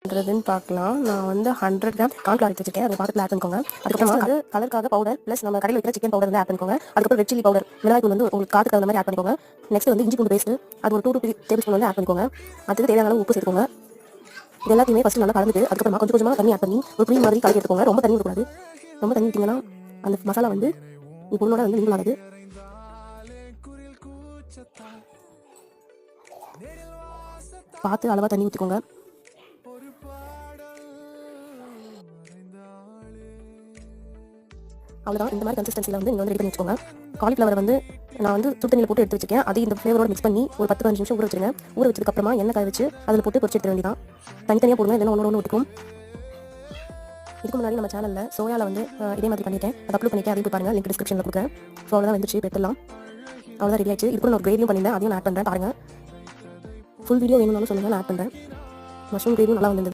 பண்ணுறதுன்னு பார்க்கலாம். நான் வந்து 100 கிராம் கார்ன்ஃப்ளவர் எடுத்து வச்சிருக்கேன். அதை பார்த்து ஆட் பண்ணிக்கோங்க. அதுக்கப்புறமா வந்து கலருக்காக பவுடர் ப்ளஸ் நம்ம கடையில் வைக்கிற சிக்கன் பவுடர் வந்து ஆட் பண்ணிக்கோங்க. அதுக்கப்புறம் ரெட் சில்லி பவுடர் மிளகாய் தூள் வந்து உங்களுக்கு காட்டுக்கு அந்த மாதிரி ஆட் பண்ணிக்கோங்க. நெக்ஸ்ட் வந்து இஞ்சி பூண்டு பேஸ்ட் அது ஒரு 2 to 3 டேபிள் ஸ்பூன் வந்து ஆட் பண்ணிக்கோங்க. அதுக்கு தேவையான அளவு உப்பு சேர்த்துக்கோங்க. இது எல்லாத்தையுமே ஃபஸ்ட்டு நல்லா கலந்துட்டு அதுக்கப்புறமா கொஞ்சம் கொஞ்சமாக தண்ணி ஆட் பண்ணி ஒரு க்ரீம் மாதிரி கலக்கி எடுத்துக்கோங்க. ரொம்ப தண்ணி விடக்கூடாது. ரொம்ப தண்ணி விட்டிங்கன்னா அந்த மசாலா வந்து பொருளோட வந்து மிங்கிள் ஆகுது. பார்த்து அளவாக தண்ணி ஊற்றிக்கோங்க. அவ்வளோதான். இந்த மாதிரி கன்சிஸ்டன்சியில் வந்து நீங்கள் வந்து ரெடி பண்ணி வச்சுக்கோங்க. காலிஃப்ளவர் வந்து நான் வந்து சுடு தண்ணியில் போட்டு எடுத்து வச்சிருக்கேன். அது இந்த ஃப்ளேவரோட மிக்ஸ் பண்ணி ஒரு 10-15 நிமிஷம் ஊற வச்சுருங்க. ஊற வச்சதுக்கப்புறமா எண்ணெய் காய வச்சு அதில் போட்டு பொரிச்சு எடுத்துட வேண்டியதான். தனித்தனியாக போடுங்க, இல்லைன்னா ஒன்று ஒட்டுக்கும். இதுக்கு முன்னாடி நம்ம சேனலில் சோயாவில் வந்து இதே மாதிரி பண்ணிட்டேன். அதை அப்லோட் பண்ணிட்டேன். அதையும் போய் பாருங்கள். லிங்க் டிஸ்கிரிப்ஷனில் கொடுக்குறேன். ஸோ அவ்வளோதான் வந்துச்சு. இப்போ எடுத்துடலாம். அவ்வளோதான் ரெடி ஆயிடுச்சு. இதுக்கு நான் கிரேவியும் பண்ணியிருந்தேன். அதையும் நான் ஆட் பண்ணுறேன். பாருங்கள். ஃபுல் வீடியோ வேணும்னாலும் சொல்லுங்கள், நான் ஆட் பண்ணுறேன். மஷ்ரூம் கிரேவியும் நல்லா வந்து